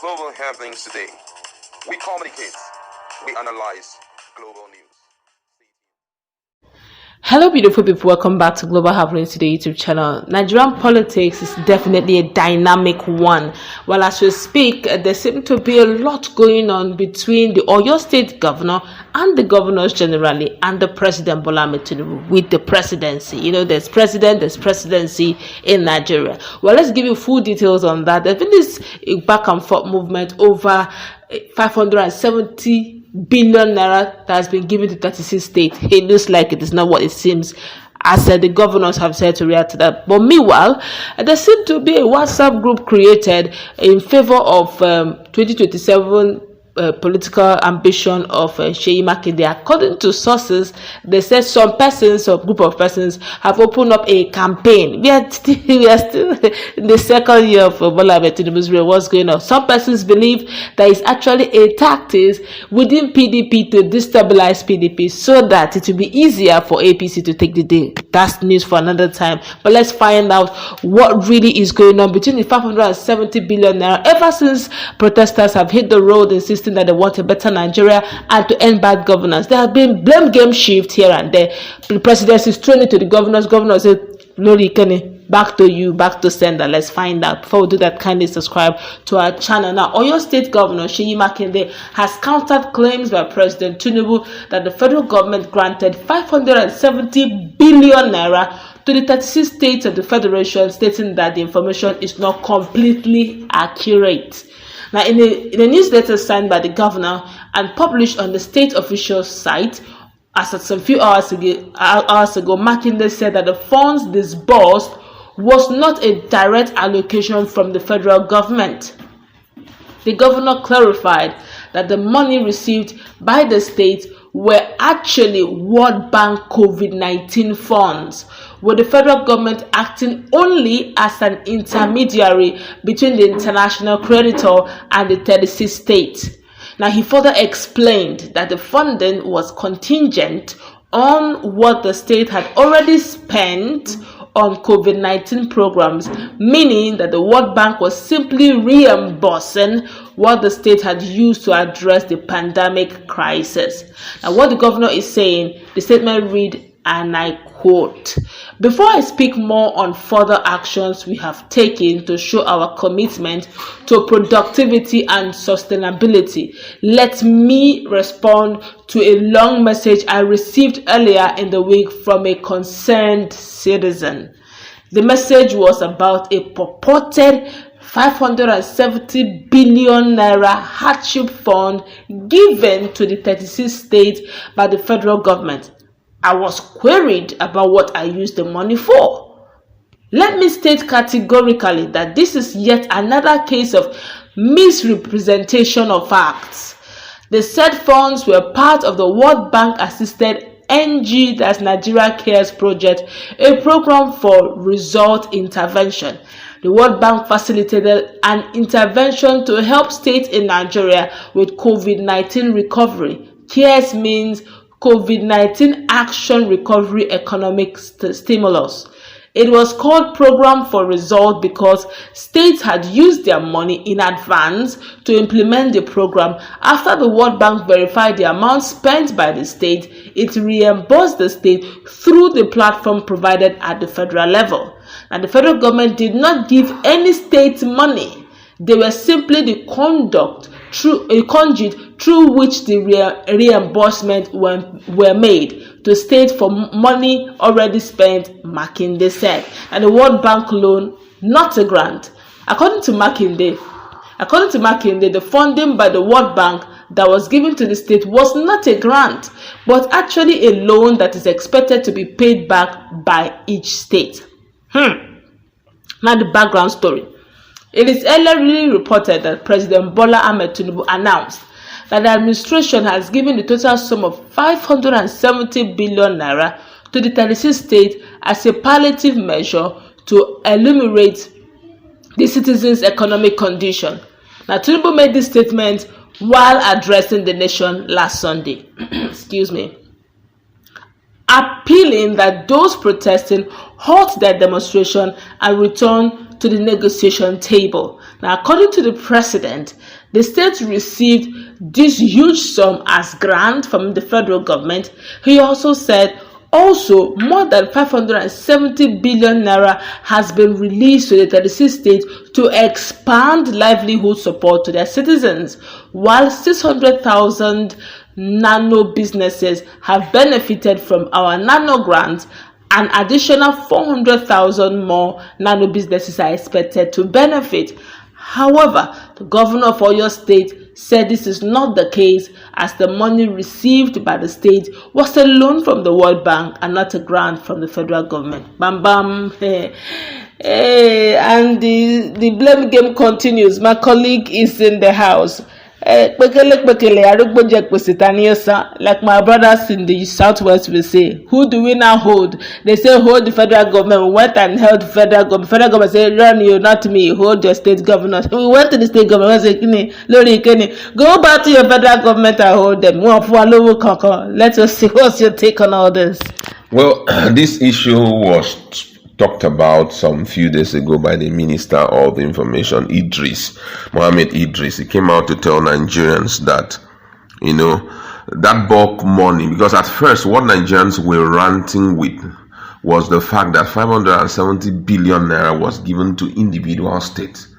global happenings today. We communicate, we analyze global news. Hello beautiful people, welcome back to Global Happenings Today YouTube channel. Nigerian politics is definitely a dynamic one. Well, as we speak, there seems to be a lot going on between the Oyo State governor and the governors generally and the President Bola Ahmed Tinubu with the presidency. You know, there's presidency in Nigeria. Well, let's give you full details on that. There's been this back and forth movement over 570 billion naira that has been given to 36 states. It looks like it is not what it seems, as the governors have said to react to that. But meanwhile, there seemed to be a WhatsApp group created in favor of 2027 political ambition of Seyi Makinde. According to sources, they said some persons or group of persons have opened up a campaign. We are still in the second year of Bola Ahmed Tinubu's reign. What's going on? Some persons believe that it's actually a tactic within PDP to destabilize PDP so that it will be easier for APC to take the day. That's news for another time. But let's find out what really is going on between the 570 billion naira. Ever since protesters have hit the road insisting that they want a better Nigeria and to end bad governance, there have been blame game shift here and there. The presidency is thrown it to the governors. Governors say, Lori Kenny, back to you, back to sender. Let's find out. Before we do that, kindly subscribe to our channel. Now, Oyo State Governor Seyi Makinde has countered claims by President Tinubu that the federal government granted 570 billion naira to the 36 states of the federation, stating that the information is not completely accurate. Now, in a newsletter signed by the governor and published on the state official site, as at some few hours ago, Makinde said that the funds disbursed was not a direct allocation from the federal government. The governor clarified that the money received by the state were actually World Bank COVID-19 funds, with the federal government acting only as an intermediary between the international creditor and the 36 states. Now, he further explained that the funding was contingent on what the state had already spent on COVID-19 programs, meaning that the World Bank was simply reimbursing what the state had used to address the pandemic crisis. Now, what the governor is saying, the statement read, and I quote, "Before I speak more on further actions we have taken to show our commitment to productivity and sustainability, let me respond to a long message I received earlier in the week from a concerned citizen. The message was about a purported 570 billion naira hardship fund given to the 36 states by the federal government. I was queried about what I used the money for. Let me state categorically that this is yet another case of misrepresentation of facts. The said funds were part of the World Bank assisted NG, that's Nigeria Cares Project, a program for result intervention. The World Bank facilitated an intervention to help states in Nigeria with COVID-19 recovery. CARES means COVID-19 Action Recovery Economic Stimulus. It was called Program for Result because states had used their money in advance to implement the program. After the World Bank verified the amount spent by the state, it reimbursed the state through the platform provided at the federal level. And the federal government did not give any state money. They were simply the conduit through which the reimbursement were made to states for money already spent, Makinde said. And the World Bank loan, not a grant. According to Makinde, the funding by the World Bank that was given to the state was not a grant, but actually a loan that is expected to be paid back by each state. Now the background story. It is earlier reported that President Bola Ahmed Tinubu announced that the administration has given the total sum of 570 billion naira to the 36 states as a palliative measure to ameliorate the citizens' economic condition. Now, Tinubu made this statement while addressing the nation last Sunday. Excuse me. Appealing that those protesting halt their demonstration and return to the negotiation table. Now, according to the president, the state received this huge sum as grant from the federal government. He also said more than 570 billion naira has been released to the 36 states to expand livelihood support to their citizens, while 600,000 nano businesses have benefited from our nano grants. An additional 400,000 more nano businesses are expected to benefit. However, the governor of Oyo State said this is not the case, as the money received by the state was a loan from the World Bank and not a grant from the federal government. Bam bam. And the blame game continues. My colleague is in the house. Like my brothers in the southwest will say, who do we now hold? They say hold the federal government. We went and held the federal government. Federal government said, run you, not me. Hold your state governors. We went to the state government. Said, go back to your federal government and hold them. Let us see, what's your take on all this? Well, this issue was talked about some few days ago by the Minister of Information, Mohammed Idris. He came out to tell Nigerians that, that bulk money, because at first what Nigerians were ranting with was the fact that 570 billion naira was given to individual states.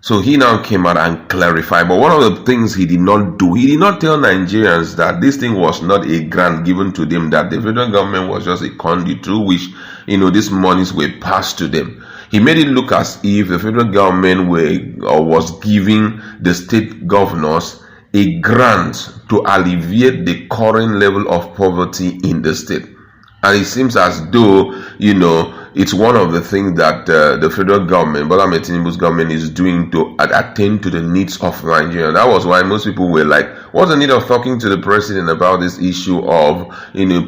So he now came out and clarified. But one of the things he did not do, he did not tell Nigerians that this thing was not a grant given to them, that the federal government was just a conduit through which, these monies were passed to them. He made it look as if the federal government was giving the state governors a grant to alleviate the current level of poverty in the state. And it seems as though, it's one of the things that the federal government, Tinubu's government, is doing to attend to the needs of Nigeria. That was why most people were like, what's the need of talking to the president about this issue of,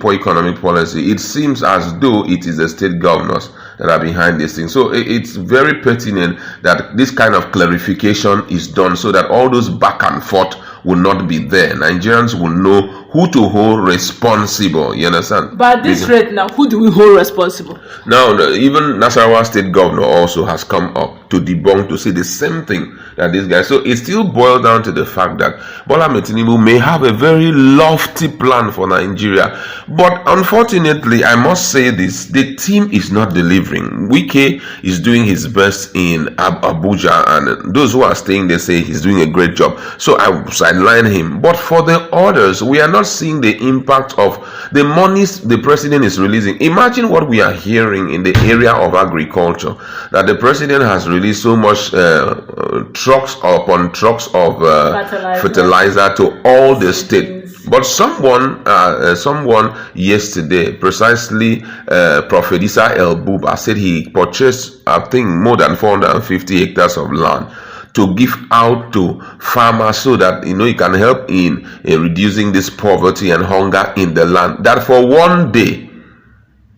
poor economic policy? It seems as though it is the state governors that are behind this thing. So it's very pertinent that this kind of clarification is done so that all those back and forth will not be there. Nigerians will know who to hold responsible. You understand? But at this rate now, who do we hold responsible? Now, even Nasarawa State Governor also has come up to debunk, to say the same thing that this guy. So it still boils down to the fact that Bola Tinubu may have a very lofty plan for Nigeria. But unfortunately, I must say this, the team is not delivering. Wike is doing his best in Abuja, and those who are staying there say he's doing a great job. So I sideline him. But for the others, we are not seeing the impact of the monies the president is releasing. Imagine what we are hearing in the area of agriculture, that the president has released so much trucks upon trucks of fertilizer to all the states. But someone yesterday, precisely Prophet Isa El Buba, said he purchased, I think, more than 450 hectares of land to give out to farmers so that he can help in reducing this poverty and hunger in the land. That for one day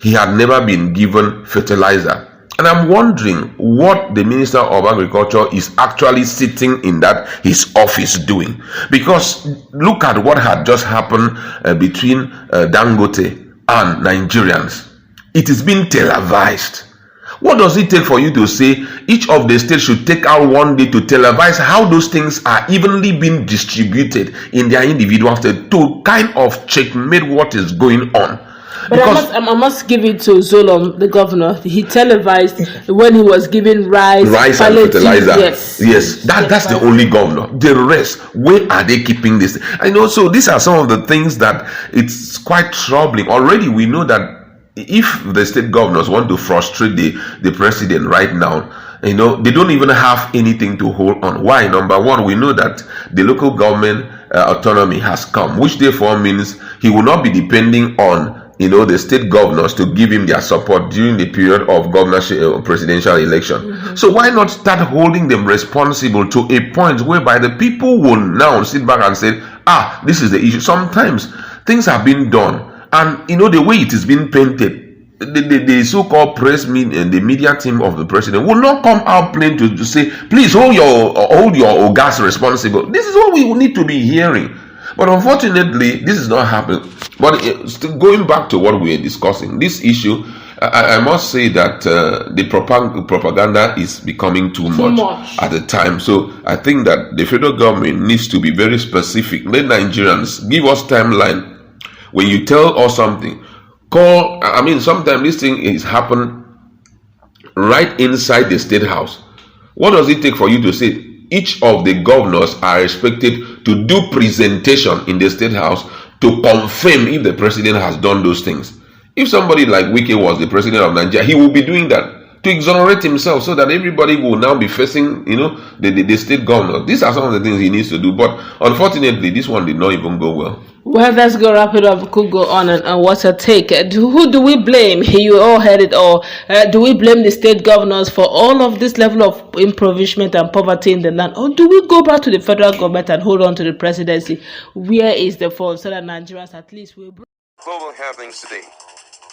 he had never been given fertilizer. And I'm wondering what the Minister of Agriculture is actually sitting in that his office doing. Because look at what had just happened between Dangote and Nigerians. It is being televised. What does it take for you to say each of the states should take out one day to televise how those things are evenly being distributed in their individual states to kind of checkmate what is going on? But I must give it to Zolom, the governor. He televised when he was giving rice and fertilizer. Yes. That's the only governor. The rest, where are they keeping this? And also, these are some of the things that it's quite troubling. Already, we know that if the state governors want to frustrate the president right now, they don't even have anything to hold on. Why? Number one, we know that the local government autonomy has come, which therefore means he will not be depending on the state governors to give him their support during the period of governorship presidential election. So why not start holding them responsible to a point whereby the people will now sit back and say, this is the issue. Sometimes things have been done, and the way it is being painted, the so-called press and the media team of the president will not come out plain to say, please hold your ogas responsible. This is what we need to be hearing. But unfortunately, this is not happening. But still going back to what we are discussing, this issue, I must say that the propaganda is becoming too much at the time. So I think that the federal government needs to be very specific. Let Nigerians give us timeline. When you tell us something, call. I mean, sometimes this thing is happen right inside the state house. What does it take for you to say each of the governors are expected to do presentation in the state house to confirm if the president has done those things? If somebody like Wike was the president of Nigeria, he will be doing that to exonerate himself so that everybody will now be facing, the state governor. These are some of the things he needs to do. But unfortunately, this one did not even go well. Well, let's go wrap it up. Could go on and what's your take? Who do we blame? You all heard it all. Do we blame the state governors for all of this level of impoverishment and poverty in the land? Or do we go back to the federal government and hold on to the presidency? Where is the fault? So that Nigerians at least will... Global happenings today.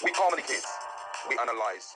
We communicate. We analyze.